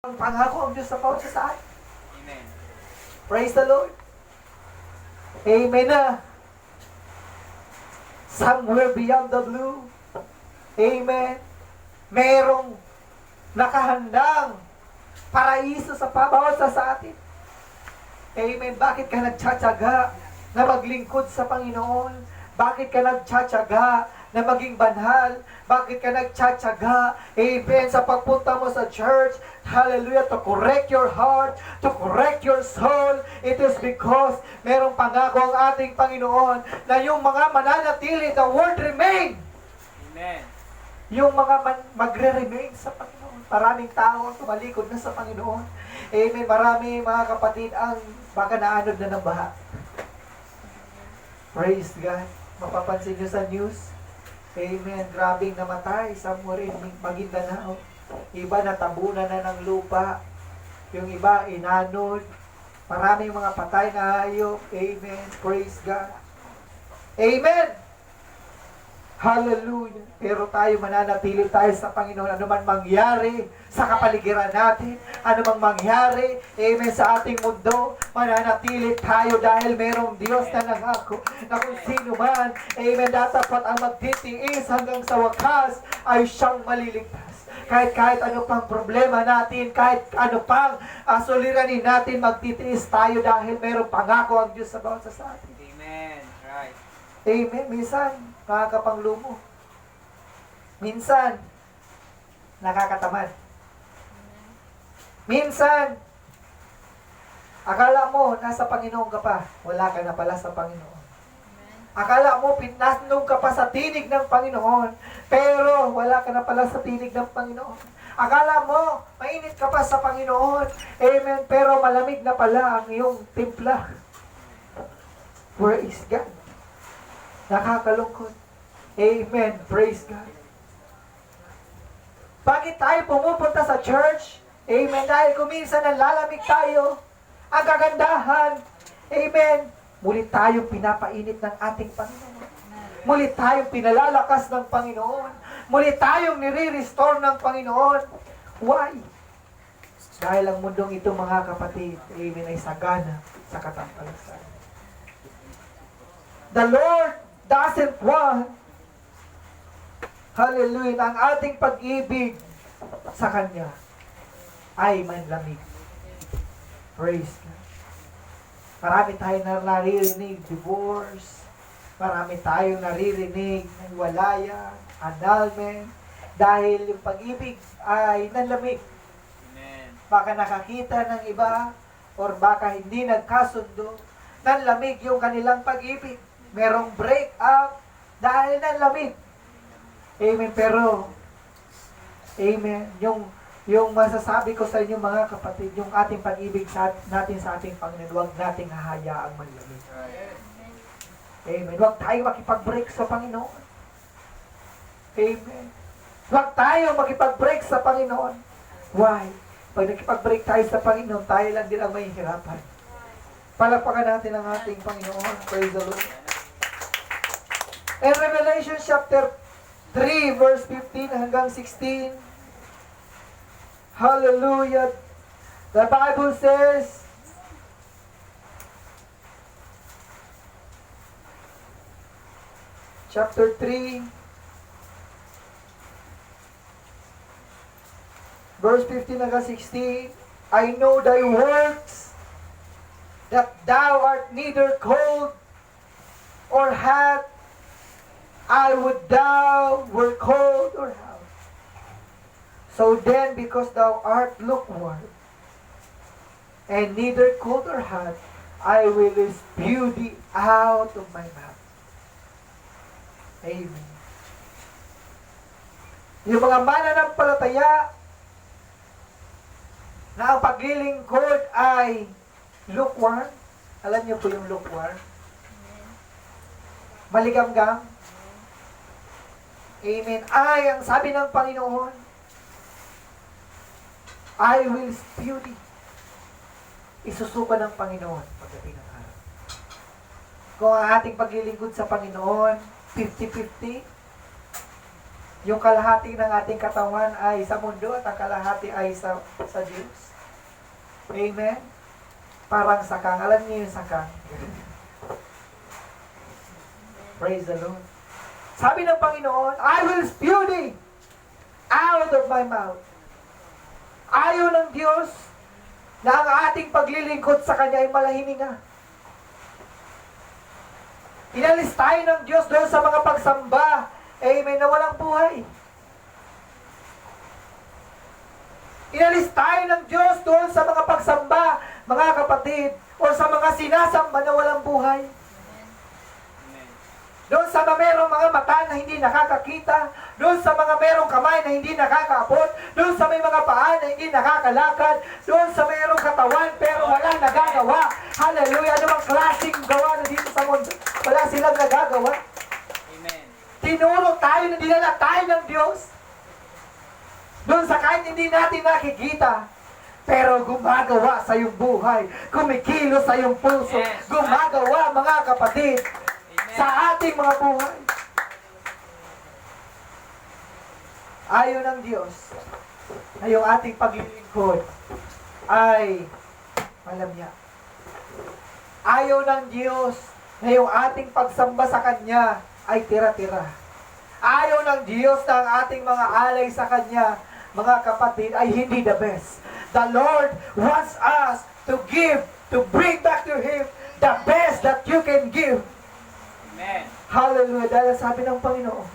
Ang pangako ang Diyos sa bawat sa atin. Amen. Praise the Lord. Amen na. Somewhere beyond the blue. Amen. Merong nakahandang paraiso sa bawat sa atin. Amen. Bakit ka nagtsatsaga na maglingkod sa Panginoon? Bakit ka nagtsatsaga na maging banhal? Bakit ka nagtsatsaga, amen, sa pagpunta mo sa church? Hallelujah, to correct your heart, to correct your soul. It is because merong pangako ang ating Panginoon na yung mga mananatili, the word remain. Amen. Yung mga magre-remain sa Panginoon. Maraming tao ang tumalikod na sa Panginoon. Amen. Marami mga kapatid ang baka naanod na ng baha. Praise God. Mapapansin nyo sa news. Amen. Grabing namatay. Somewhere in Maguindanao. Iba natabunan na ng lupa. Yung iba inanod. Maraming mga patay na hayop. Amen. Praise God. Amen. Hallelujah. Pero tayo mananatili tayo sa Panginoon. Ano man mangyari sa kapaligiran natin, ano man mangyari, amen, sa ating mundo, mananatili tayo dahil merong Diyos na nangako na kung sino man, amen, datapat ang magtitiis hanggang sa wakas ay siyang maliligtas. Kahit ano pang problema natin, kahit ano pang suliranin natin, magtitiis tayo dahil merong pangako ang Diyos sa bawat sa atin. Amen. Right. Amen. Minsan, nakakapanglumo. Minsan, nakakatamad. Minsan, akala mo, nasa Panginoon ka pa. Wala ka na pala sa Panginoon. Akala mo, pinasnong ka pa sa tinig ng Panginoon. Pero, wala ka na pala sa tinig ng Panginoon. Akala mo, mainit ka pa sa Panginoon. Amen. Pero, malamig na pala ang iyong timpla. Praise God. Nakakalungkot. Amen. Praise God. Bakit tayo pumupunta sa church? Amen. Dahil kuminsan nalalamig tayo. Ang kagandahan. Amen. Muli tayong pinapainit ng ating Panginoon. Muli tayong pinalalakas ng Panginoon. Muli tayong nire-restore ng Panginoon. Why? Dahil ang mundong ito, mga kapatid, amen, ay sagana sa katampalan. The Lord doesn't want, hallelujah, ang ating pag-ibig sa Kanya ay manlamig. Praise God. Marami tayong naririnig, divorce. Marami tayong naririnig ng walayan, annulment. Dahil yung pag-ibig ay nanlamig. Amen. Baka nakakita ng iba or baka hindi nagkasundo. Nanlamig yung kanilang pag-ibig. Merong break up dahil nanlamig. Amen. Pero, amen, yung masasabi ko sa inyo mga kapatid, yung ating pag-ibig natin sa ating Panginoon, huwag nating hahayaang manlamig. Amen. Huwag tayo makipag-break sa Panginoon. Amen. Huwag tayo makipag-break sa Panginoon. Why? Pag nakipag-break tayo sa Panginoon, tayo lang din ang mahihirapan. Palakpakan natin ang ating Panginoon. Praise the Lord. In Revelation chapter 3, verse 15 hanggang 16, hallelujah, the Bible says, chapter 3, verse 15 hanggang 16, I know thy works, that thou art neither cold or hot. I would thou were cold or hot. So then, because thou art lukewarm, and neither cold or hot, I will spew thee out of my mouth. Amen. Yung mga mananampalataya na ang paglilingkod ay lukewarm. Alam niyo po yung lukewarm? Maligamgam. Amen. Ay, ang sabi ng Panginoon, I will spew thee. Isusuba ng Panginoon pagdating ng araw. Kung ang ating paglilingkod sa Panginoon, 50-50, Yung kalahati ng ating katawan ay sa mundo at ang kalahati ay sa Diyos. Amen? Parang sakang. Alam niyo yung sakang. Praise the Lord. Sabi ng Panginoon, I will spew thee out of my mouth. Ayaw ng Diyos na ang ating paglilingkod sa Kanya ay malahininga. Inalis tayo ng Diyos doon sa mga pagsamba, amen, na walang buhay. Inalis tayo ng Diyos doon sa mga pagsamba, mga kapatid, o sa mga sinasamba na walang buhay. Doon sa merong mga mata na hindi nakakakita, doon sa mga merong kamay na hindi nakakaabot, doon sa may mga paa na hindi nakakalakad, doon sa merong katawan pero walang nagagawa. Hallelujah! Ano bang klaseng gawa na dito sa mundo? Wala silang nagagawa. Amen. Tinuro tayo na dinala tayo ng Diyos. Doon sa kahit hindi natin nakikita, pero gumagawa sa iyong buhay, kumikilos sa iyong puso, Yes. gumagawa mga kapatid, sa ating mga buhay. Ayaw ng Diyos na yung ating paglilingkod ay malamya. Ayaw ng Diyos na yung ating pagsamba sa Kanya ay tira-tira. Ayaw ng Diyos na ang ating mga alay sa Kanya, mga kapatid, ay hindi the best. The Lord wants us to give, to bring back to Him the best that you can give. Amen. Hallelujah. Dahil sabi ng Panginoon,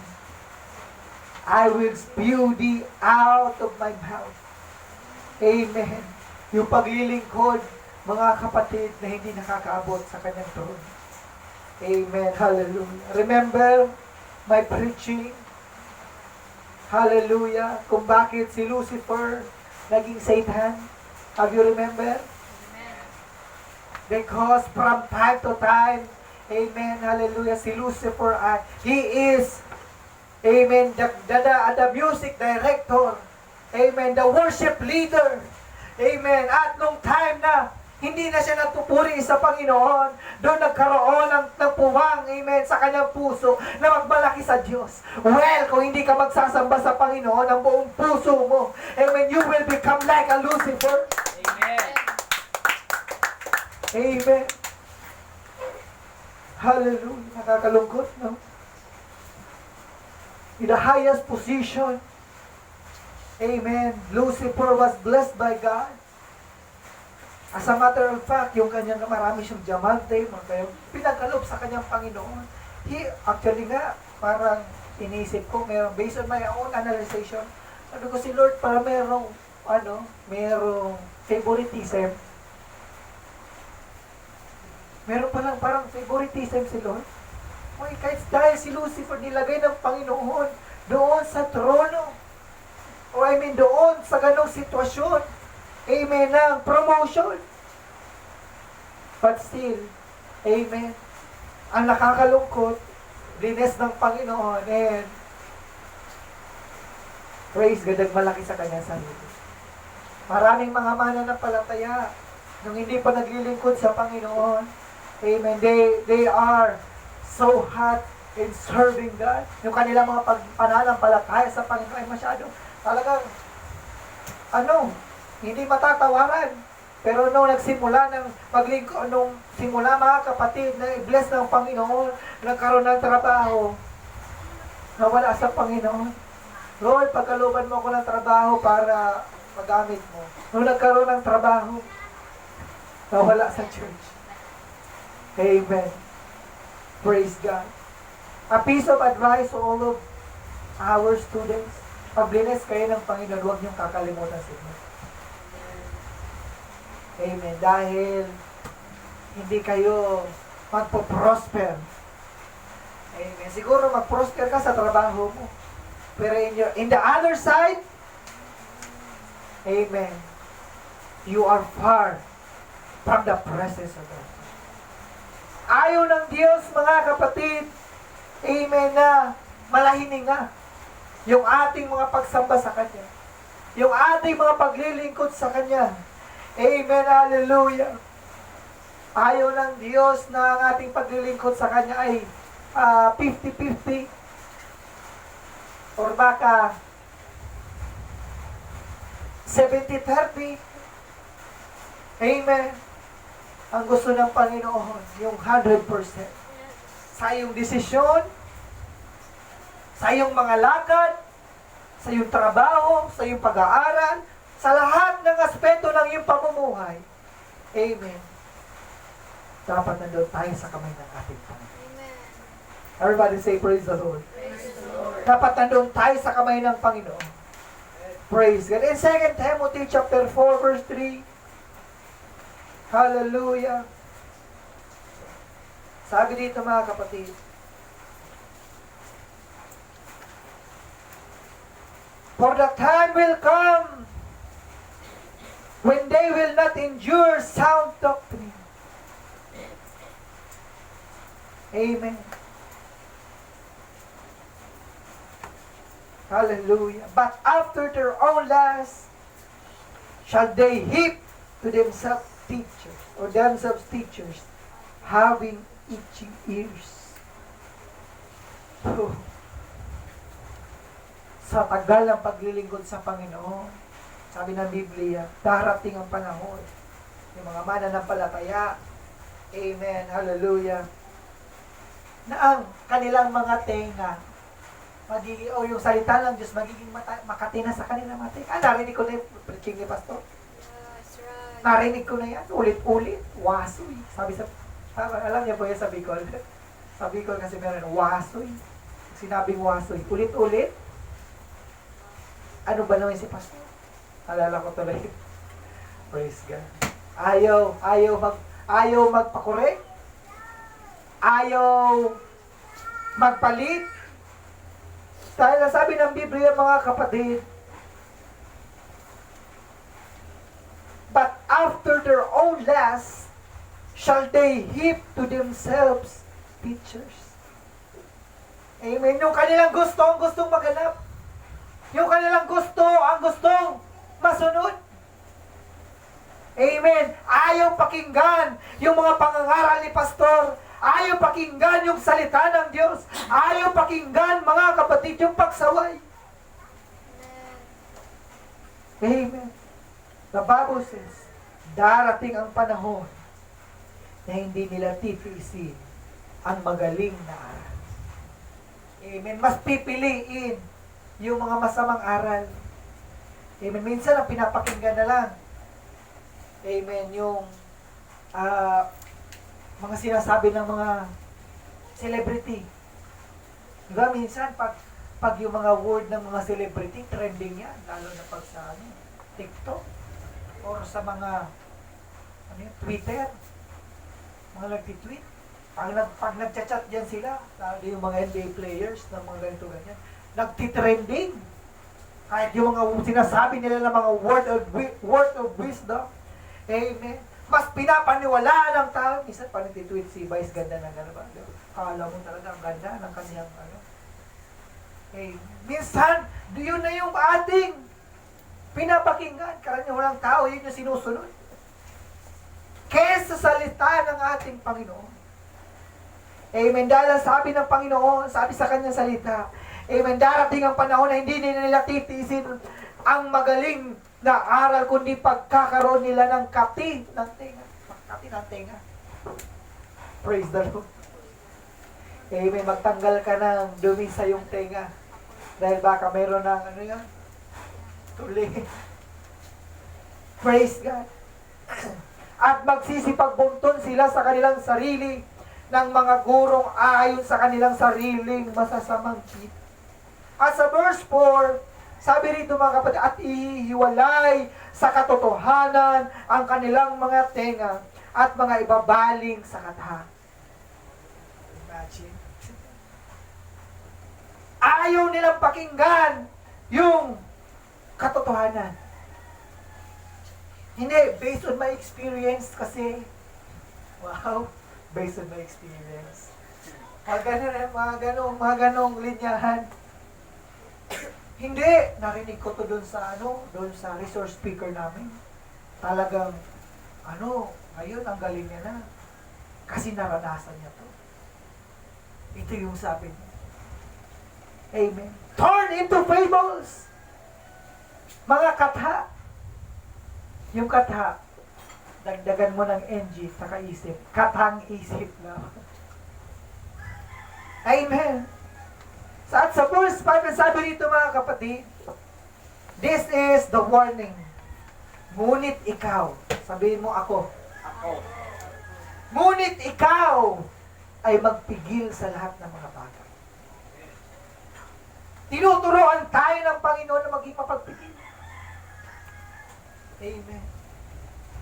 I will spew thee out of my mouth. Amen. Yung paglilingkod, mga kapatid na hindi nakakaabot sa kanyang trono. Amen. Hallelujah. Remember my preaching? Hallelujah. Kung bakit si Lucifer naging Satan? Have you remember? Because from time to time, amen, hallelujah, si Lucifer, he is, amen, the music director, amen, the worship leader, amen, at nung time na hindi na siya nagpupuri sa Panginoon, doon nagkaroon ng puwang, amen, sa kanyang puso na magmalaki sa Diyos. Well, kung hindi ka magsasamba sa Panginoon ang buong puso mo, amen, you will become like a Lucifer. Amen. Amen. Hallelujah. Nakakalungkot, no? In the highest position, amen, Lucifer was blessed by God. As a matter of fact, yung kanyang marami siyang diamante, pinagkaloob sa kanyang Panginoon. Actually nga, parang inisip ko, based on my own analyzation, sabi ko si Lord, para merong favoritism. Meron palang parang favoritism si Lord. Uy, kahit dahil si Lucifer nilagay ng Panginoon doon sa trono. O doon sa ganong sitwasyon. Amen, ng promotion. But still, amen, ang nakakalungkot, bless ng Panginoon, and praise God, malaki sa kanya sarili. Maraming mga mananampalataya nung hindi pa naglilingkod sa Panginoon, amen, they are so hot in serving God. Yung kanilang mga pananampalataya sa Panginoon ay masyado talagang hindi matatawaran. Pero nung nagsimula ng paglingkod, nung simula mga kapatid na i-bless ng Panginoon, nagkaroon ng trabaho, nawala sa Panginoon. Lord, pagkaluban mo ko ng trabaho para magamit mo. Nung nagkaroon ng trabaho, nawala sa church. Amen. Praise God. A piece of advice to all of our students. Pag bless kayo ng Panginoon, huwag niyong kakalimutan sa inyo. Amen. Dahil hindi kayo magpo-prosper. Amen. Siguro mag-prosper ka sa trabaho mo. Pero in the other side, amen, you are far from the presence of God. Ayaw ng Diyos, mga kapatid, amen, na malahininga yung ating mga pagsamba sa Kanya. Yung ating mga paglilingkod sa Kanya. Amen, hallelujah. Ayaw ng Diyos na ang ating paglilingkod sa Kanya ay 50-50. or baka 70-30. Amen. Ang gusto ng Panginoon, yung 100%. Sa iyong desisyon, sa iyong mga lakad, sa iyong trabaho, sa iyong pag-aaral, sa lahat ng aspeto ng iyong pamumuhay. Amen. Dapat nandoon tayo sa kamay ng ating Panginoon. Amen. Everybody say, praise the Lord. Praise the Lord. Dapat nandoon tayo sa kamay ng Panginoon. Praise God. In 2 Timothy chapter 4 verse 3, hallelujah. Sabi dito mga kapatid, for the time will come when they will not endure sound doctrine. Amen. Hallelujah. But after their own lust shall they heap to themselves teachers, having itching ears. So, sa tagal ng paglilingkod sa Panginoon, sabi ng Biblia, darating ang panahon. Yung mga mananampalataya, amen, hallelujah, na ang kanilang mga tenga, o yung salita ng Diyos, magiging makatina sa kanilang mga tenga. Narinig ko na yung preaching ni Pastor. That's right. Narinig ko na yan, ulit-ulit, wasoy. Alam niyo po yan sa Bicol. Sa Bicol kasi meron, wasoy. Sinabing wasoy, ulit-ulit. Ano ba naman si Pastor? Alala ko tuloy. Praise God. Ayaw magpakorek. Ayaw magpalit. Dahil sabi ng Biblia, mga kapatid, but after their own lust shall they heap to themselves teachers. Amen. Yung kanilang gusto, ang gustong maganap. Yung kanilang gusto, ang gustong masunod. Amen. Ayaw pakinggan yung mga pangangaral ni Pastor. Ayaw pakinggan yung salita ng Diyos. Ayaw pakinggan, mga kapatid, yung pagsaway. Amen. The Bible says, darating ang panahon na hindi nila titiisin ang magaling na aral. Amen. Mas pipiliin yung mga masamang aral. Amen. Minsan ang pinapakinggan na lang, amen, yung mga sinasabi ng mga celebrity. Diba, minsan pag yung mga word ng mga celebrity, trending yan, lalo na pag sa TikTok or sa mga Twitter, mga nagtitweet. Pag nagchat-chat dyan sila, lalo yung mga NBA players ng mga ganito ganyan, nagtitrending. Kahit yung mga sinasabi nila ng mga word of wisdom, amen, mas pinapaniwalaan ng tao. Minsan pa nagtitweet si Vice, ganda ng gano'n ba? Kala mo talaga ang ganda ng kanyang minsan, yun na yung ating pinapakinggan. Karaniwan ng tao, yun yung sinusunod. Kesa salita ng ating Panginoon. Amen. Dahil sabi ng Panginoon, sabi sa kanyang salita, amen, darating ang panahon na hindi nila titiisin ang magaling na aral, kundi pagkakaroon nila ng kati ng tenga. Kati ng tenga. Praise the Lord. Amen. Magtanggal ka ng dumi sa iyong tenga. Dahil baka meron ng tuli. Praise God. At magsisipagbunton sila sa kanilang sarili ng mga gurong ayon sa kanilang sariling masasamang tip. At sa verse 4, sabi rito mga kapatid, at ihiwalay sa katotohanan ang kanilang mga tenga at mga ibabaling sa katha. Imagine. Ayaw nilang pakinggan yung katotohanan. Hindi, based on my experience kasi, wow, based on my experience. Mga ganong linyahan. Hindi, narinig ko to doon sa resource speaker namin. Talagang, ngayon ang galing niya na. Kasi naranasan niya to. Ito yung sabi niya. Amen. Turn into fables. Mga katha. Yung katha, dagdagan mo ng NG sa kaisip. Kathang isip lang. Amen. At sa verse 5, sabi dito mga kapatid, this is the warning. Ngunit ikaw, sabihin mo ako, Ako. ngunit ikaw ay magpigil sa lahat ng mga bagay. Tinuturoan tayo ng Panginoon na maging mapagpigil. Amen.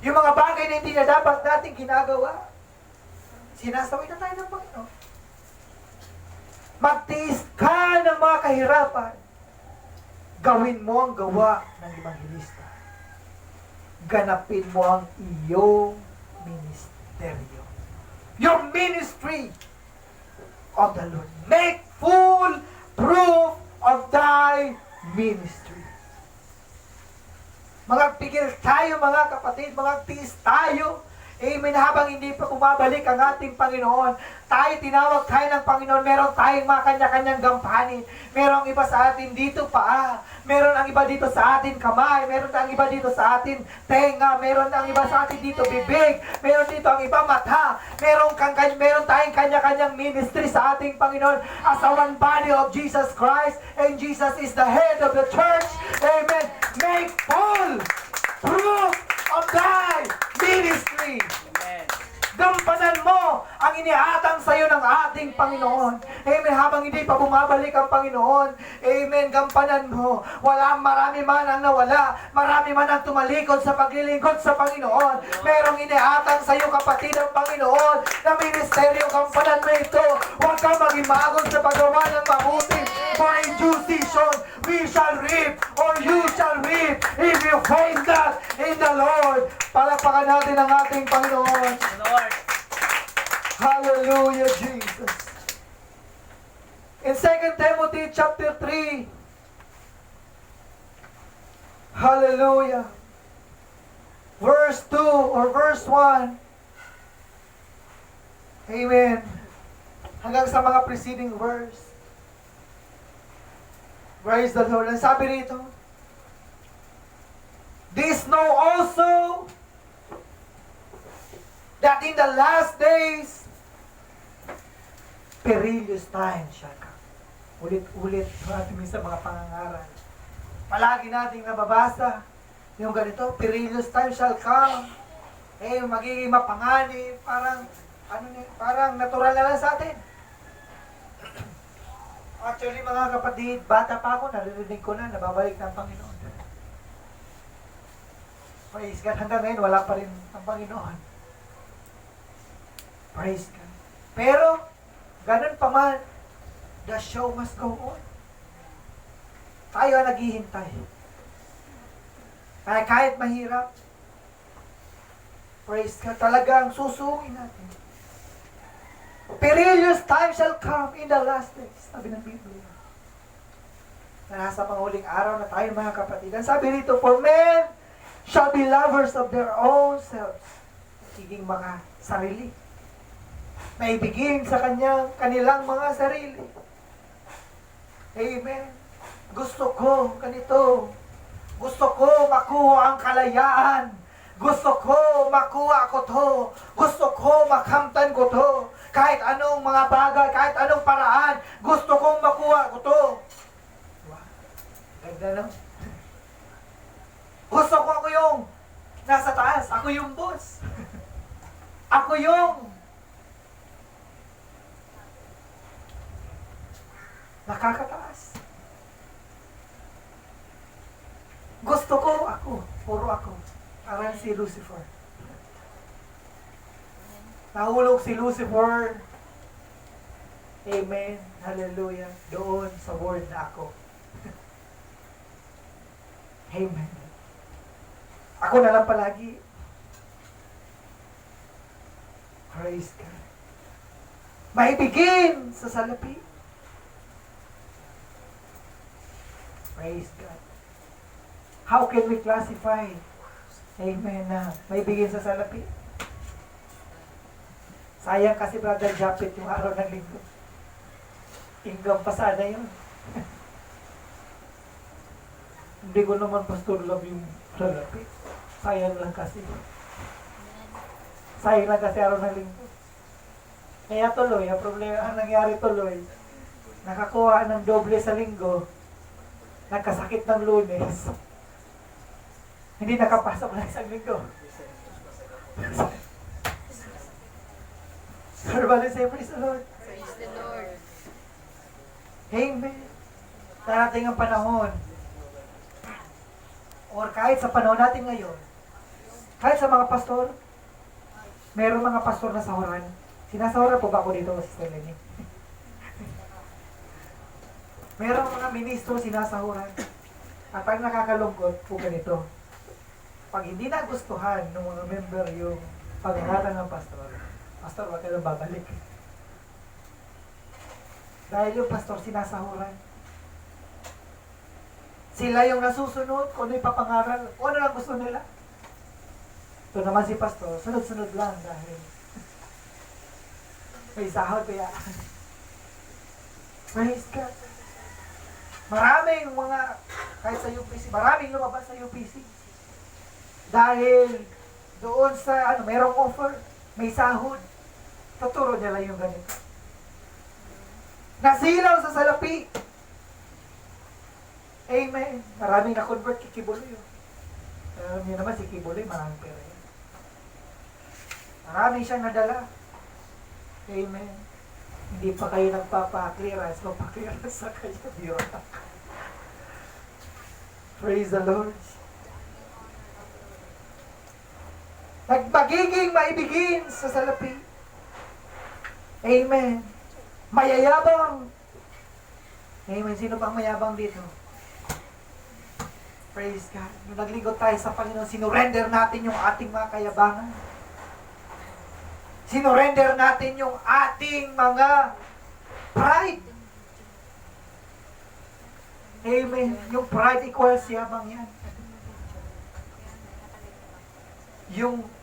Yung mga bagay na hindi na dapat natin ginagawa, sinasaway na tayo ng Panginoon. Magtiis ka ng mga kahirapan. Gawin mo ang gawa ng ebanghilista. Ganapin mo ang iyong ministeryo. Your ministry of the Lord. Make full proof of thy ministry. Magpigil tayo mga kapatid, magtiis tayo. Amen. Habang hindi pa bumabalik ang ating Panginoon, tayo tinawag tayo ng Panginoon, meron tayong mga kanya-kanyang gampanin. Merong iba sa atin dito paa, meron ang iba dito sa atin kamay, meron ang iba dito sa atin tenga, meron ang iba sa atin dito bibig, meron dito ang iba mata, meron tayong kanya-kanyang ministry sa ating Panginoon as a one body of Jesus Christ, and Jesus is the head of the church. Amen. Make full proof of thy ministry. Amen. Gampanan mo ang iniatang sa iyo ng ating Panginoon. Amen. Habang hindi pa bumabalik ang Panginoon, amen, gampanan mo. Marami man ang nawala, marami man ang tumalikod sa paglilingkod sa Panginoon. Merong iniatang sa iyo, kapatid, ang Panginoon na ministeryo. Gampanan mo ito. Huwag kang mag-imagod sa paggawa ng mabuti. For in due season, we shall reap, or you shall reap, if you faint not in the Lord. Palakpakan natin ang ating Panginoon. Lord. Hallelujah, Jesus. In 2 Timothy chapter 3, hallelujah, verse 2 or verse 1, amen, hanggang sa mga preceding verse. Praise the Lord. Ang sabi rito, this know also that in the last days, perilous times shall come. Ulit-ulit natin sa mga pangangaral. Palagi nating nababasa yung ganito, perilous times shall come. Magiging mapanganib, parang natural na lang sa atin. Actually, mga kapatid, bata pa ako, naririnig ko na, nababalik ng Panginoon. Praise God, hanggang ngayon, wala pa rin ang Panginoon. Praise God. Pero, ganun pa man, the show must go on. Tayo ang naghihintay. Kaya kahit mahirap, praise God, talagang susungin natin. Perilous time shall come in the last days. Sabi ng Biblia. Na nasa panghuling araw na tayo mga kapatid. Ang sabi rito, for men shall be lovers of their own selves. Siging mga sarili. Naibigin sa kanilang mga sarili. Amen. Gusto ko ganito. Gusto ko makuha ang kalayaan. Gusto ko makuha ko to. Gusto ko makamtan ko to. Kahit anong mga bagay, kahit anong paraan, gusto kong makuha ko to. Wow. Ganda, no? Gusto ko ako yung nasa taas. Ako yung boss. Ako yung nakakataas. Gusto ko ako. Puro ako. Parang si Lucifer. Nahulog si Lucifer. Amen. Hallelujah. Doon sa word na ako. Amen. Ako na lang palagi. Praise God. Maibigin sa salapi. Praise God. How can we classify? Amen na maibigin sa salapi? Sayang kasi Brother Japet yung araw ng linggo. Inggam pa sana yun. Hindi ko naman pastor love yung salapi. Sayang lang kasi. Sayang lang kasi araw ng linggo. Kaya tuloy, ang problema, ang nangyari tuloy, nakakuha ng doble sa linggo, nagkasakit ng Lunes, hindi nakapasok na isang linggo. Everybody say, praise the Lord. Praise the Lord. Amen. Darating ang panahon, or kahit sa panahon natin ngayon, kahit sa mga pastor, mayroong mga pastor na sahuran. Sinasahuran po ba ako dito, Sister Lenny? Mayroong mga ministro sinasahuran. At ang nakakalungkot po ganito, pag hindi nagustuhan ng mga member yung pag-ingatan ng pastor, pastor, wag ka lang babalik. Dahil yung pastor sinasahuran. Sila yung nasusunod, kung ano yung papangaral, kung ano lang gusto nila. Ito naman si pastor, sunod-sunod lang dahil may sahod kaya. Praise God. Maraming mga, kahit sa UPC, maraming lumabas sa UPC. Dahil doon sa, merong offer, may sahod. Tuturo nila yung ganito. Nasilaw sa salapi. Amen. Maraming na-convert kay Kibuloy. Alam niyo naman si Kibuloy, maraming pera yan. Maraming siyang nadala. Amen. Hindi pa kayo nagpapa-clearance, magpa-clearance sa kayo. Praise the Lord. Magiging maibigin sa salapi. Amen. Mayayabang. Amen. Sino pang mayabang dito? Praise God. Nung naglingkod tayo sa Panginoon, sinurrender natin yung ating mga kayabangan. Sinurrender natin yung ating mga pride. Amen. Yung pride equals yabang yan.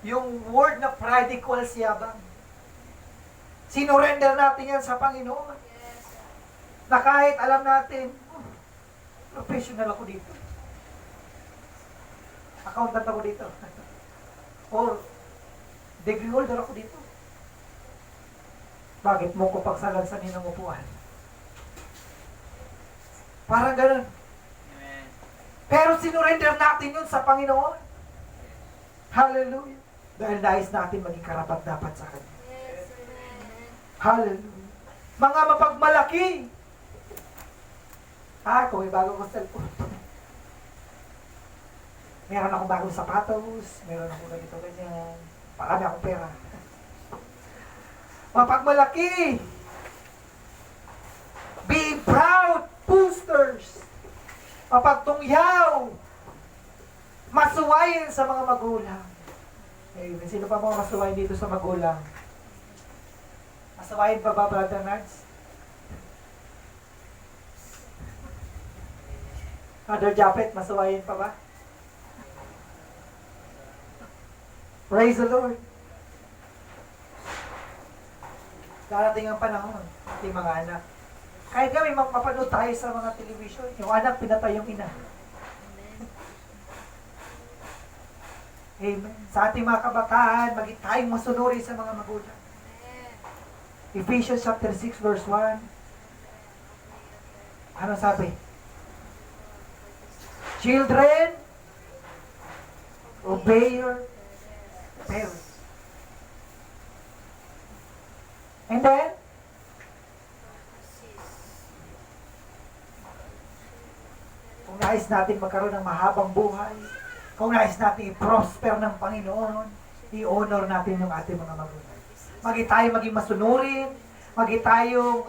Yung word na pride equals yabang. Sinurrender natin yan sa Panginoon. Na kahit alam natin, professional ako dito. Accountant ako dito. Or degree holder ako dito. Bakit mo ko pagsalansanin ng upuan? Parang ganun. Amen. Pero sinurrender natin yun sa Panginoon. Hallelujah. Dahil nais natin maging karapat-dapat sa Kanya. Yes, amen. Hallelujah. Mga mapagmalaki. Kung may bago kong cellphone. Meron akong bagong sapatos. Meron akong ganito ganyan. Marami akong pera. Mapagmalaki. Being proud. Boosters. Mapagtungyaw. Masuwayin sa mga magulang. Amen. Sino pa mga masuwayin dito sa magulang? Masuwayin pa ba, Brother Nards? Brother Japet, masuwayin pa ba? Praise the Lord. Darating ang panahon, ating mga anak. Kahit kami mapanood tayo sa mga television, yung anak pinatay yung ina. Amen. Sa ating mga kabataan, maging tayong masunuri sa mga magulang. Ephesians chapter 6 verse 1. Ano sabi? Children, obey your parents. And then, kung nais natin magkaroon ng mahabang buhay, kung nais natin i-prosper ng Panginoon, i-honor natin yung ating mga magulang. Magi tayo maging masunurin, magi tayong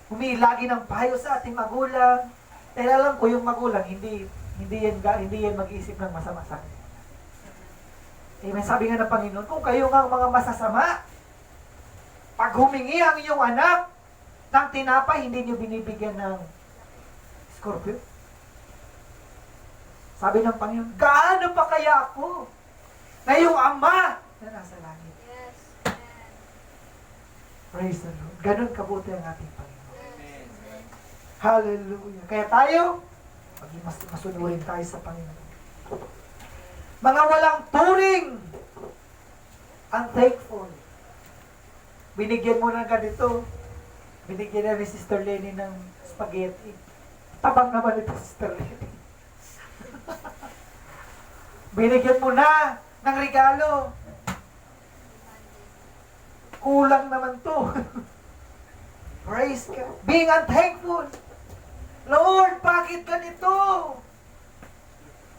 humilagi ng payo sa ating magulang. Dahil alam ko yung magulang, hindi yan mag-iisip ng masama sa akin. Amen. Sabi nga ng Panginoon, kung kayo nga ang mga masasama, pag humingi ang iyong anak ng tinapay, hindi niyo binibigyan ng scorpio. Sabi ng Panginoon, gaano pa kaya ako na yung Ama na nasa langit? Yes, amen. Praise the Lord. Ganun kabuti ang ating Panginoon. Amen. Hallelujah. Kaya tayo, Maging masunurin tayo sa Panginoon. Mga walang turing, unthankful. Binigyan mo ng ganito. Binigyan na ni Sister Lenny ng spaghetti. Tabang naman ito, Sister Lenny. Binigyan mo na ng regalo. Kulang naman to. Praise God. Being unthankful. Lord, bakit ganito?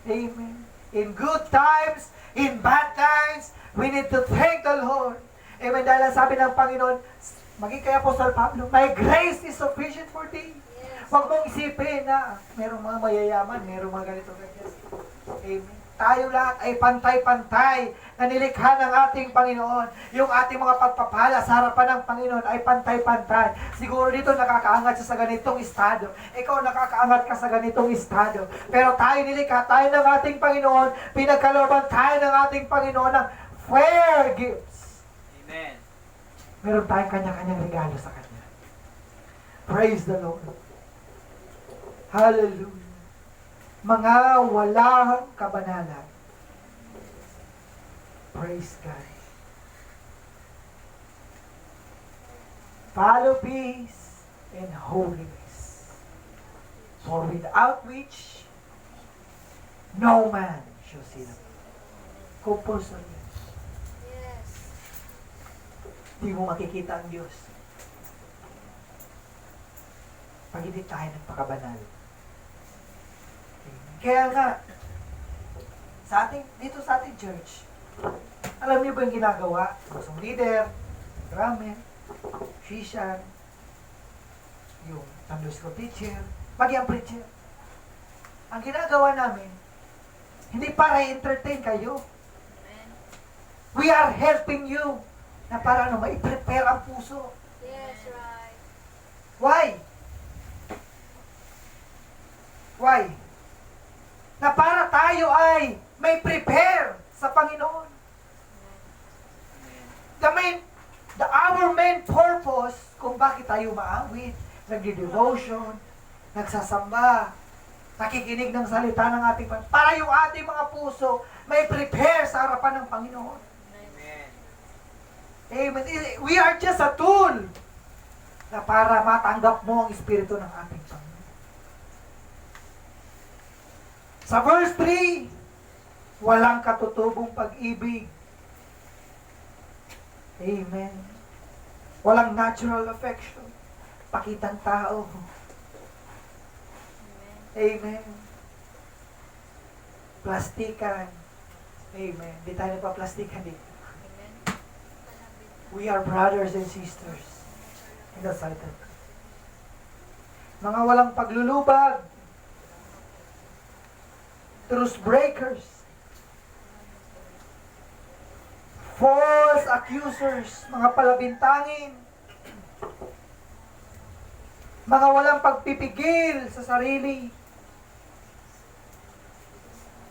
Amen. In good times, in bad times, we need to thank the Lord. Amen. Dahil sabi ng Panginoon, maging kay Apostol Pablo, my grace is sufficient for thee. Yes. Huwag mong isipin na merong mga mayayaman, merong mga ganito ganyan. Amen. Tayo lahat ay pantay-pantay na nilikha ng ating Panginoon. Yung ating mga pagpapala sa harapan ng Panginoon ay pantay-pantay. Siguro dito nakakaangat siya sa ganitong estado. Ikaw nakakaangat ka sa ganitong estado. Pero tayo nilikha, tayo ng ating Panginoon, pinagkalooban tayo ng ating Panginoon ng fair gifts. Amen. Meron tayong kanya-kanyang regalo sa Kanya. Praise the Lord. Hallelujah. Mga walang kabanalan. Praise God. Follow peace and holiness. For without which no man shall see the Lord. Compulsory. Yes. Hindi mo makikita ang Diyos. Pag hindi tayo nagpakabanal. Kaya nga, dito sa ating church, alam niyo ba yung ginagawa? Yung leader, drummer, musician, yung Sunday school teacher, pati ang preacher. Ang ginagawa namin, hindi para i-entertain kayo. Amen. We are helping you na para ma-prepare ang puso. Yes, right. Why? Why? Na para tayo ay may prepare sa Panginoon. Our main purpose kung bakit tayo maawit, nagdi-devotion, nagsasamba, nakikinig ng salita ng ating Panginoon, para yung ating mga puso may prepare sa harapan ng Panginoon. Amen. Amen. We are just a tool na para matanggap mo ang Espiritu ng ating Panginoon. Sa verse 3, walang katutubong pag-ibig. Amen. Walang natural affection. Pakitang tao. Amen. Plastikan. Amen. Di tayo nagpa-plastikan dito. Amen. We are brothers and sisters in the sight of God. Mga walang paglulubag. Truth breakers. False accusers. Mga palabintangin. Mga walang pagpipigil sa sarili.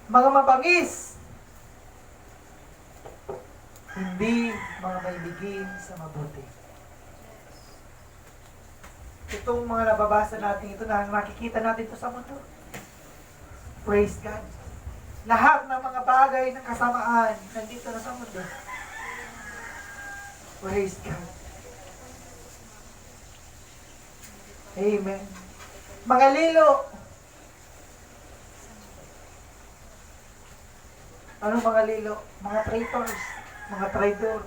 Mga mabangis. Hindi mga maibigin sa mabuti. Itong mga nababasa natin ito na makikita natin ito sa mundo. Praise God. Lahat ng mga bagay ng kasamaan nandito na sa mundo. Praise God. Amen. Mga lilo. Anong mga lilo? Mga traitors. Mga traidor.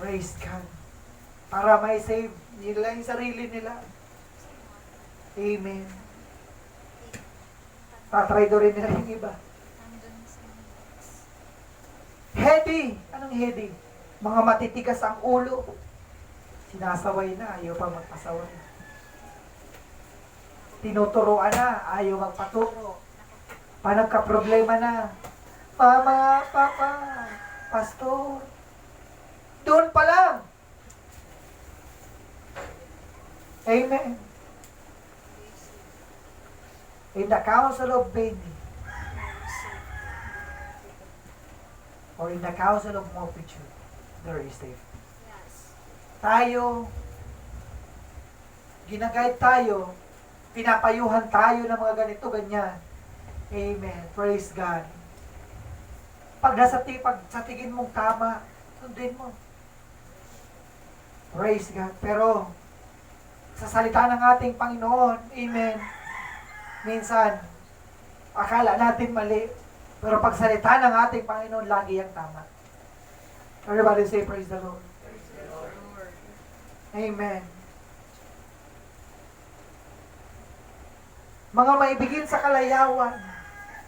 Praise God. Para may save nila yung sarili nila. Amen. Tatraidorin nila yung iba. Heady. Anong heady? Mga matitigas ang ulo. Sinasaway na, ayaw pa magpasaway. Tinuturoan na, ayaw magpaturo. Panagka-problema na. Mama, Papa, Pastor. Doon pa lang. Amen. In the council of many, or in the council of multitude, there is safety. Yes. Tayo, ginaguide tayo pinapayuhan tayo ng mga ganito, ganyan. Amen. Praise God. Pag sa tingin mong tama, sundin mo. Praise God. Pero, sa salita ng ating Panginoon, amen, minsan, akala natin mali, pero pag salita ng ating Panginoon, lagi ang tama. Everybody say, praise the Lord. Amen. Mga maibigin sa kalayawan,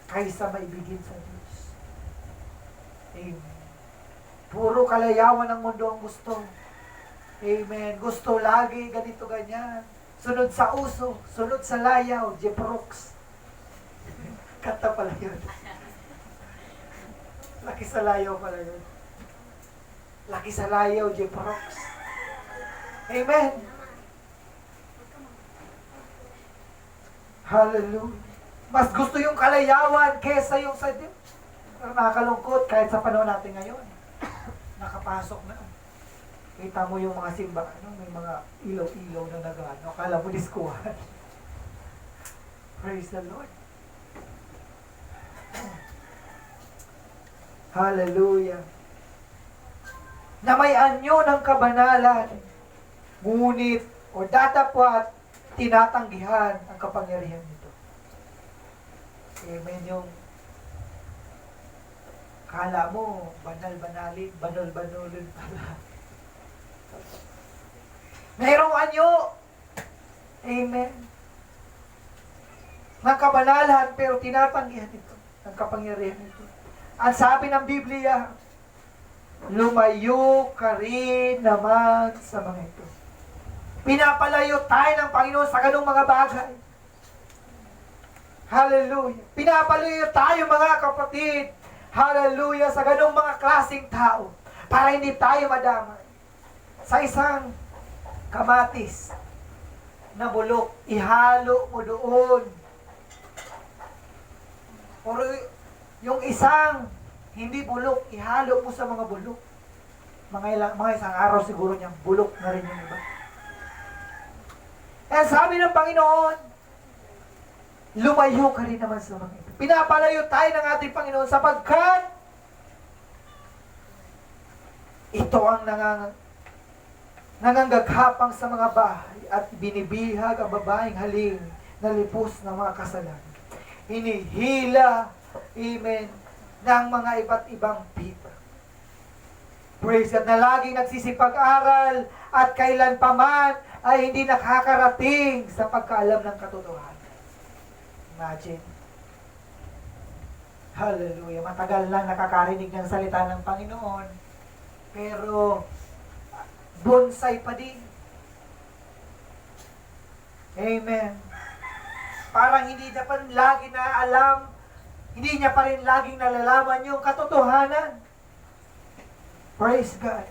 kaysa maibigin sa Diyos. Amen. Puro kalayawan ng mundo ang gusto. Amen. Gusto lagi, ganito, ganyan. Sunod sa uso, sunod sa layaw, Jeprox. Kanta pala yun. Laki sa layaw pala yun. Laki sa layaw, Jeprox. Amen. Hallelujah. Mas gusto yung kalayawan kesa yung sa Diyos. Pero nakakalungkot kahit sa panahon natin ngayon. Nakapasok na. Kita mo yung mga simbahan, may mga ilaw-ilaw na nagano. Akala mo diskuhan. Praise the Lord. Hallelujah. Na may anyo ng kabanalan, ngunit o datapwat, tinatanggihan ang kapangyarihan nito. Amen yung kala mo, banal-banalin, banal-banulin pala. Mayroong anyo. Amen. Ng kabanalan, pero tinatanggihan ito. Ang kapangyarihan nito. Ang sabi ng Biblia, lumayo ka rin naman sa mga ito. Pinapalayo tayo ng Panginoon sa ganung mga bagay. Hallelujah. Pinapalayo tayo mga kapatid. Hallelujah. Sa ganung mga klaseng tao. Para hindi tayo madamay. Sa isang kamatis na bulok, ihalo mo doon. Or yung isang hindi bulok, ihalo mo sa mga bulok. Mga isang araw siguro niyang bulok na rin yung iba. Kaya sabi ng Panginoon, lumayo ka rin naman sa mga ito. Pinapalayo tayo ng ating Panginoon sapagkat ito ang nangangaghapang sa mga bahay at binibihag ang babaeng haling na lipos ng mga kasalanan. Hinihila, amen, ng mga iba't ibang pipa. Praise God, na laging nagsisipag-aral at kailan pa man ay hindi nakakarating sa pagkaalam ng katotohanan. Imagine. Hallelujah. Matagal lang nakakarinig ng salita ng Panginoon. Pero, bonsai pa din. Amen. Parang hindi niya pa rin lagi na alam, hindi niya pa rin laging nalalaman yung katotohanan. Praise God.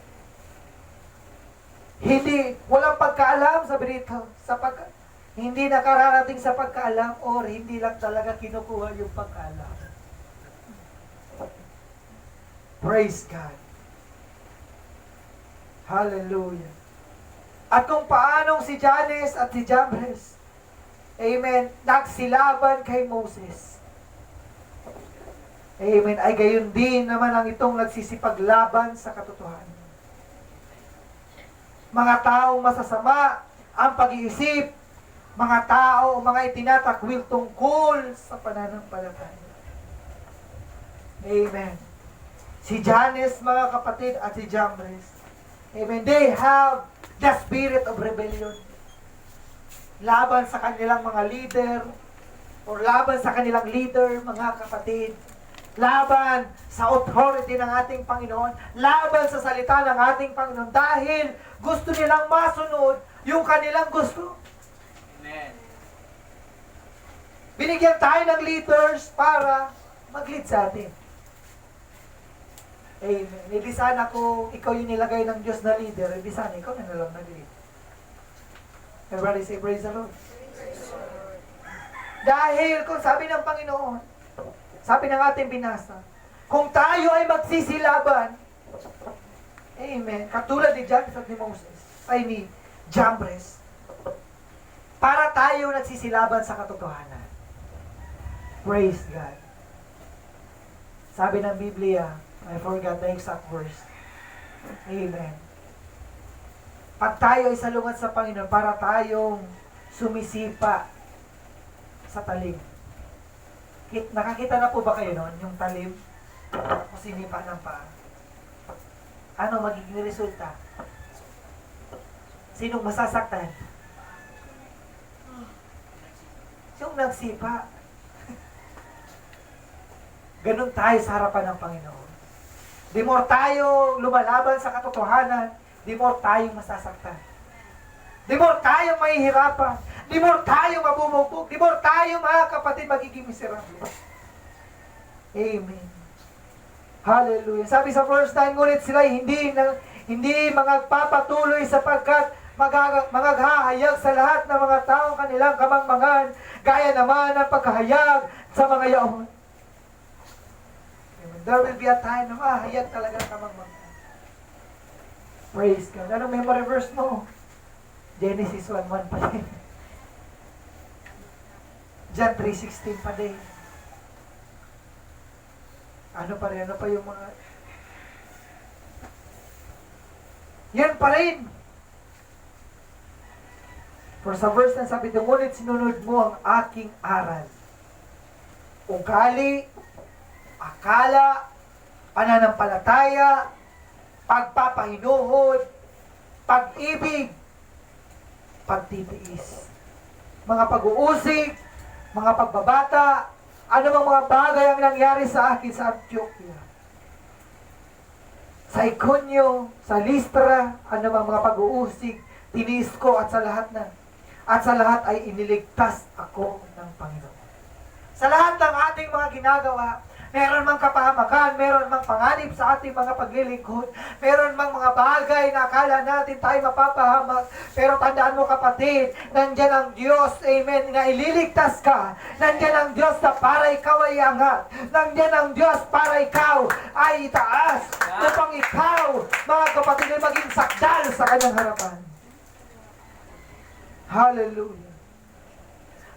Hindi, walang pagkaalam, sabi dito, hindi nakararating sa pagkaalam or hindi lang talaga kinukuha yung pagkaalam. Praise God. Hallelujah. At kung paanong si Jannes at si Jambres, amen, nagsilaban kay Moses. Amen, ay gayon din naman ang itong nagsisipaglaban sa katotohanan. Mga taong masasama ang pag-iisip, mga tao o mga itinatakwil tungkol sa pananampalataya. Amen. Si Jannes, mga kapatid, at si Jambres, amen, they have the spirit of rebellion. Laban sa kanilang mga leader, o laban sa kanilang leader, mga kapatid, laban sa authority ng ating Panginoon, laban sa salita ng ating Panginoon, dahil gusto nilang masunod yung kanilang gusto. Amen. Binigyan tayo ng leaders para mag-lead sa atin. Amen. Hindi sana kung ikaw yung nilagay ng Diyos na leader, hindi sana ikaw na lang nag-lead. Everybody say, praise the Lord. Dahil kung sabi ng Panginoon, sabi ng ating binasa, kung tayo ay magsisilaban, amen, katulad ni Jannes at ni Moses, ay ni Jambres, para tayo nagsisilaban sa katotohanan. Praise God. Sabi ng Biblia, I forgot the exact verse. Amen. Pag tayo ay salungat sa Panginoon, para tayong sumisipa sa talim. Nakakita na po ba kayo noon, yung talim? O sinipa ng paa? Ano magiging resulta? Sinong masasaktan? Yung nagsipa. Ganun tayo sa harapan ng Panginoon. Di more tayo lumalaban sa katotohanan, di more tayong masasaktan. Di more tayong mahihirapan. Di more tayong mabubugbog. Di more tayo, mga kapatid, magiging miserable. Amen. Hallelujah. Sabi sa verse 9, ngunit sila hindi magpapatuloy sapagkat maghahayag sa lahat ng mga taong kanilang kamangmangan, gaya naman ng paghahayag sa mga yaon. There will be a time na mahayag talaga ng kamangmangan. Praise God. Anong memory verse mo? Genesis 1:1 pa din. John 3:16 pa din. Ano pa yung mga... Yan pa rin. For sa verse na sabi, ngunit sinunod mo ang aking aral. Ugali, akala, pananampalataya, pagpapahinuhod, pag-ibig, pagtitiis, mga pag-uusig, mga pagbabata, ano bang mga bagay ang nangyari sa akin sa Antioquia, sa Iconio, sa Listra, ano bang mga pag-uusig, tinis ko at sa lahat ay iniligtas ako ng Panginoon. Sa lahat ng ating mga ginagawa, meron mang kapahamakan, meron mang panganib sa ating mga paglilingkod, meron mang mga bagay na akala natin tayo mapapahamak, pero tandaan mo kapatid, nandyan ang Diyos, amen, na ililigtas ka, nandyan ang Diyos na para ikaw ay angat, nandyan ang Diyos para ikaw ay itaas, upang ikaw, mga kapatid, ay maging sakdal sa kanyang harapan. Hallelujah.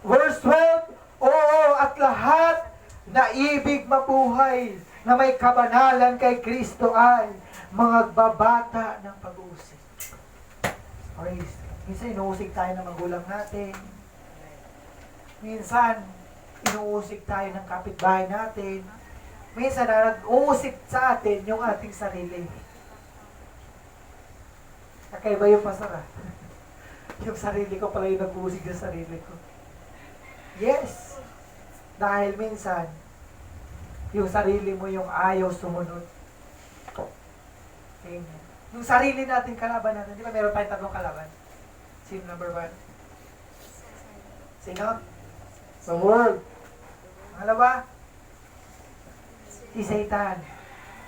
Verse 12, oo, at lahat na ibig mabuhay na may kabanalan kay Kristo ay magbabata ng pag-uusig. Praise. Minsan inuusig tayo ng magulang natin. Minsan inuusig tayo ng kapitbahay natin. Minsan nag-uusig sa atin yung ating sarili. Kakaiba yung pasara. Yung sarili ko pala yung nag-uusig sa sarili ko. Yes. Dahil minsan, yung sarili mo yung ayaw sumunod. Amen. Yung sarili natin, kalaban natin. Di ba meron tayong tatlong kalaban? Sino number 1? Sino? The world. Pangalawa? Si Satan.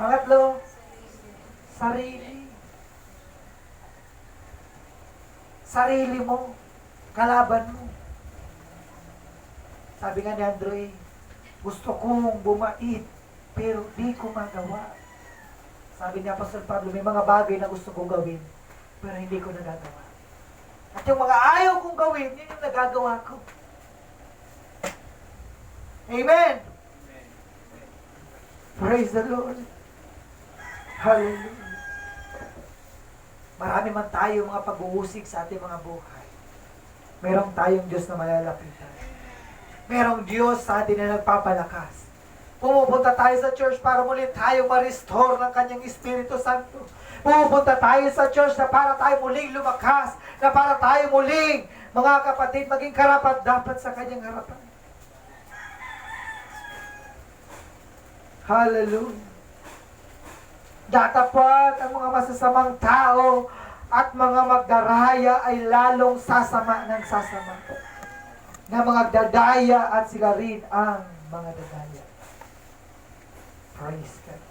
Pangatlo? Sarili. Sarili mo. Kalaban mo. Sabi nga ni Andrew, gusto kong bumait, pero di ko magawa. Sabi ni Apostol Pablo, may mga bagay na gusto kong gawin, pero hindi ko nagagawa. At yung mga ayaw kong gawin, yun yung nagagawa ko. Amen! Praise the Lord. Hallelujah. Marami man tayo mga pag-uusig sa ating mga buhay. Merong tayong Diyos na malalapitan. Merong Diyos sa atin na nagpapalakas. Pumupunta tayo sa church para muli tayo ma-restore ng Kanyang Espiritu Santo. Pumupunta tayo sa church na para tayo muling lumakas, na para tayo muling, mga kapatid, maging karapat-dapat sa Kanyang harapan. Hallelujah. Datapat ang mga masasamang tao at mga magdaraya ay lalong sasama ng sasama. Na mga dadaya at sila rin ang mga dadaya. Praise God.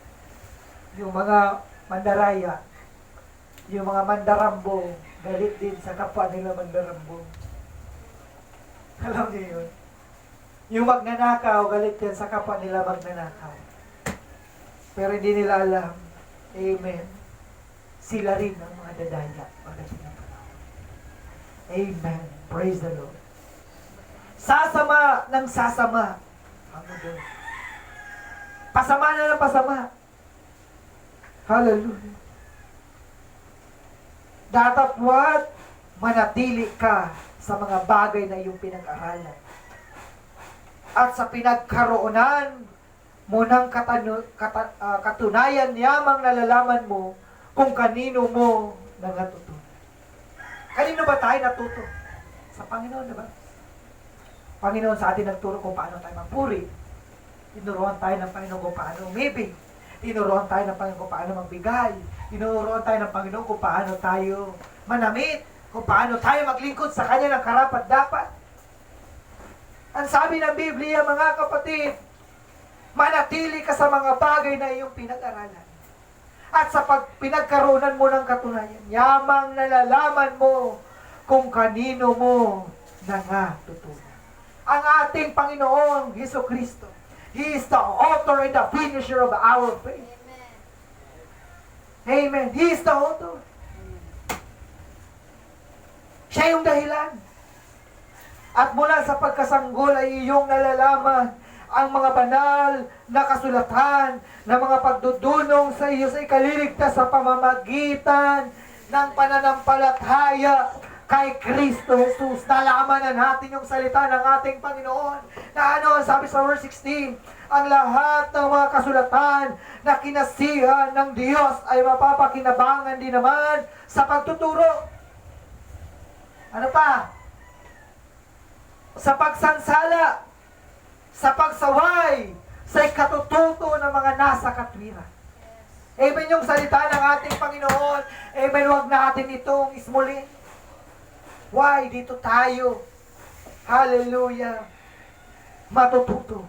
Yung mga mandaraya, yung mga mandarambo, galit din sa kapwa nila mandarambo. Alam niyo yun? Yung magnanakaw, galit din sa kapwa nila magnanakaw. Pero hindi nila alam, amen, sila rin ang mga dadaya pagdating ng panahon. Amen. Praise the Lord. Sasama ng sasama. Ano doon? Pasama na ng pasama. Hallelujah. Datapwat, manatili ka sa mga bagay na iyong pinag-aralan. At sa pinagkaroonan mo ng katunayan yamang nalalaman mo kung kanino mo nangatutunan. Kanino ba tayo natuto? Sa Panginoon, diba? Panginoon sa atin nagturo kung paano tayo magpuri. Tinuruan tayo ng Panginoon kung paano umibig. Tinuruan tayo ng Panginoon kung paano magbigay. Tinuruan tayo ng Panginoon kung paano tayo manamit. Kung paano tayo maglingkod sa Kanya ng karapat-dapat. Ang sabi ng Biblia, mga kapatid, manatili ka sa mga bagay na iyong pinag-aralan. At sa pinagkaroon mo ng katunayan, yamang nalalaman mo kung kanino mo nangatutunan. Ang ating Panginoon, Jesucristo, He is the author and the finisher of our faith. Amen. Amen. He is the author. Siya yung dahilan. At mula sa pagkasanggol ay iyong nalalaman ang mga banal na kasulatan na mga pagdudunong sa iyo sa ikaliligtas sa pamamagitan ng pananampalataya kay Kristo Jesus. Nalaman na natin yung salita ng ating Panginoon. Na ano, sabi sa verse 16, ang lahat ng mga kasulatan na kinasihan ng Diyos ay mapapakinabangan din naman sa pagtuturo. Ano pa? Sa pagsansala, sa pagsaway, sa ikatututo ng mga nasa katwiran. Amen yung salita ng ating Panginoon. Amen, huwag natin itong ismulin. Why? Dito tayo. Hallelujah. Matututo.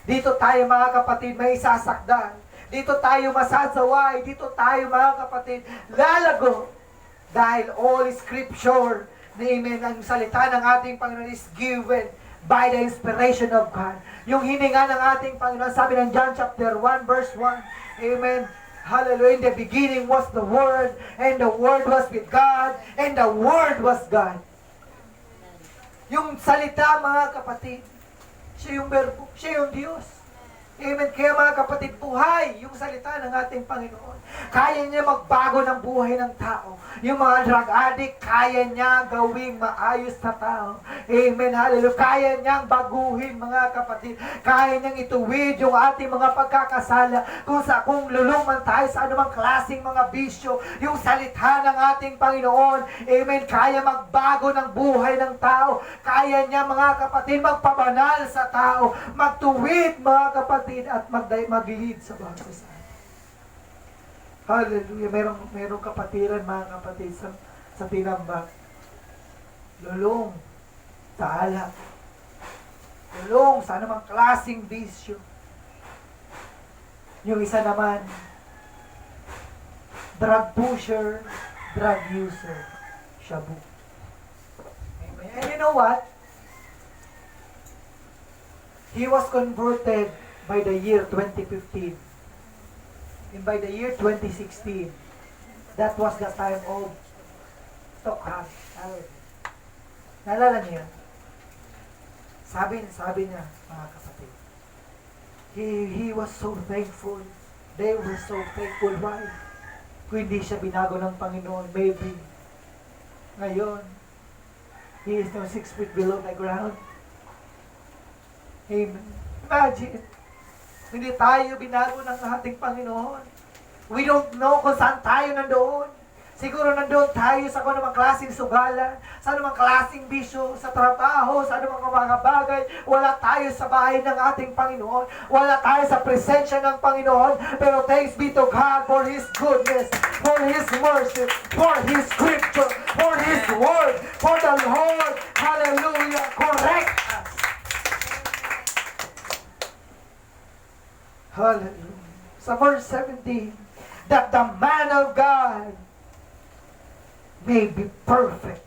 Dito tayo mga kapatid may sasakdan. Dito tayo masasaway. Dito tayo mga kapatid lalago. Dahil all scripture, amen, ang salita ng ating Panginoon is given by the inspiration of God. Yung hininga ng ating Panginoon, sabi ng John chapter 1 verse 1. Amen. Hallelujah. In the beginning was the Word, and the Word was with God, and the Word was God. Yung salita, mga kapatid, siya yung verbo, siya yung Diyos. Amen. Kaya mga kapatid, buhay yung salita ng ating Panginoon. Kaya niya magbago ng buhay ng tao. Yung mga drug addict, kaya niya gawing maayos na tao. Amen. Hallelujah. Kaya niyang baguhin, mga kapatid. Kaya niyang ituwid yung ating mga pagkakasala. Kung luluman tayo sa anumang klaseng mga bisyo, yung salita ng ating Panginoon, amen, kaya magbago ng buhay ng tao. Kaya niya, mga kapatid, magpabanal sa tao. Magtuwid, mga kapatid, at mag-lead sa bawat isa. Hallelujah. Merong kapatiran, mga kapatid, sa tinambak. Lulong sa alak. Lulong sa anumang klaseng bisyo. Yung isa naman, drug pusher, drug user, shabu. Amen. And you know what? He was converted by the year 2015. And by the year 2016, that was the time of Stockholm. Naalala niya? Sabi niya, mga kapatid, he was so thankful. They were so thankful. Why? Kung hindi siya binago ng Panginoon, maybe ngayon, he is now 6 feet below the ground. Amen. Imagine, hindi tayo binago ng ating Panginoon. We don't know kung saan tayo nandoon. Siguro nandoon tayo sa kung anumang klaseng sugalan, sa anumang klaseng bisyo, sa trabaho, sa anumang mga bagay. Wala tayo sa bahay ng ating Panginoon. Wala tayo sa presensya ng Panginoon. Pero thanks be to God for His goodness, for His mercy, for His scripture, for His word, for the Lord. Hallelujah. Correct us. Hallelujah. Sa verse 17, that the man of God may be perfect,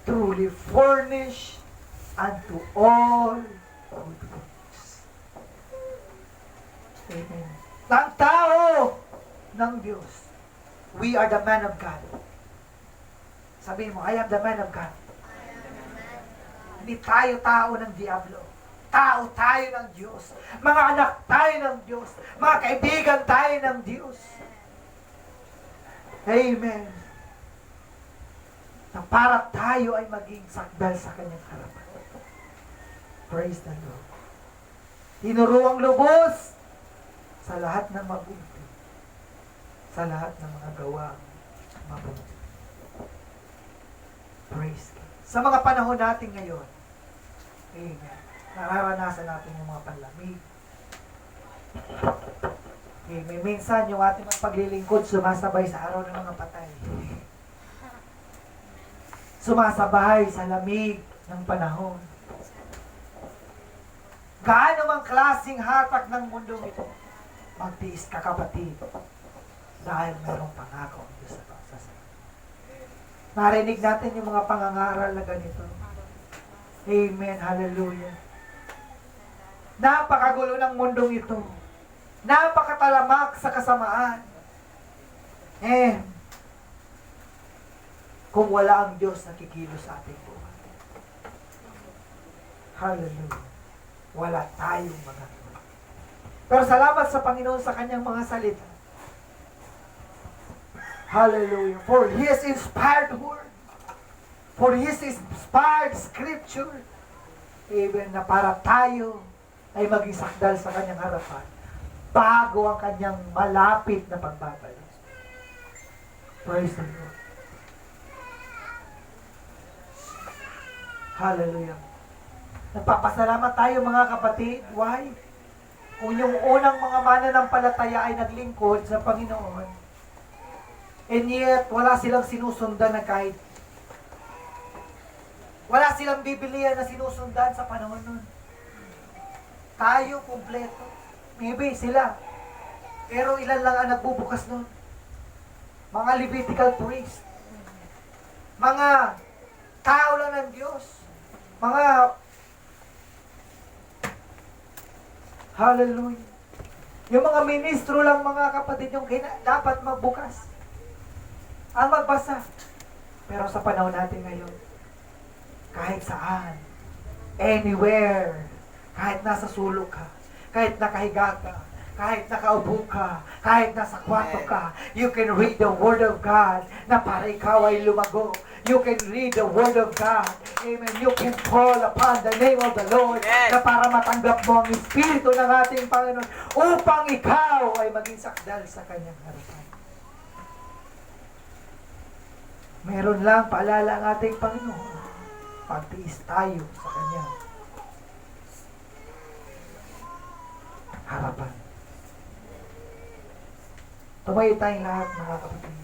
truly furnished unto all good works. Amen. Ang tao ng Diyos, we are the man of God. Sabihin mo, I am the man of God. Hindi tayo tao ng Diablo. Tao tayo ng Diyos. Mga anak tayo ng Diyos. Mga kaibigan tayo ng Diyos. Amen. Na para tayo ay maging sakdal sa kanyang harapan. Praise the Lord. Tinuruang lubos sa lahat ng mabuti. Sa lahat ng mga gawang mabuti. Praise God. Sa mga panahon natin ngayon, amen, nararanasan natin yung mga panlamig. Amen. Minsan, yung ating mga paglilingkod sumasabay sa araw ng mga patay. Sumasabay sa lamig ng panahon. Gaano mang klaseng hatak ng mundong ito, magtiis ka kapatid, dahil merong pangako ang Diyos sa pagsasama. Narinig natin yung mga pangangaral na ganito. Amen. Hallelujah. Napakagulo ng mundong ito. Napakatalamak sa kasamaan. Kung wala ang Diyos na kikilos sa ating buhay. Hallelujah. Wala tayong magagawa. Pero salamat sa Panginoon sa kanyang mga salita. Hallelujah. For His inspired word. For His inspired scripture. Even na para tayo ay maging sakdal sa kanyang harapan bago ang kanyang malapit na pagbabalik. Praise the Lord. Hallelujah. Nagpapasalamat tayo mga kapatid. Why? Kung yung unang mga mananampalataya ay naglingkod sa Panginoon, and yet, wala silang sinusundan na kahit. Wala silang Biblia na sinusundan sa panahon nun. Tayo, kumpleto. Maybe sila. Pero ilan lang ang nagbubukas nun? Mga Levitical priest. Mga tao lang ng Diyos. Mga hallelujah. Yung mga ministro lang mga kapatid yung dapat magbukas. Ang magbasa. Pero sa panahon natin ngayon, kahit saan, anywhere, kahit nasa sulok ka, kahit nakahiga ka, kahit nakaupo ka, kahit nasa kwarto ka, you can read the Word of God na para ikaw ay lumago. You can read the Word of God. Amen. You can call upon the name of the Lord na para matanggap mo ang Espiritu ng ating Panginoon upang ikaw ay maging sakdal sa kanyang harapan. Meron lang paalala ang ating Panginoon. Pagtiis tayo sa Kanya. Harapan. Tumayo tayong lahat mga kapatid.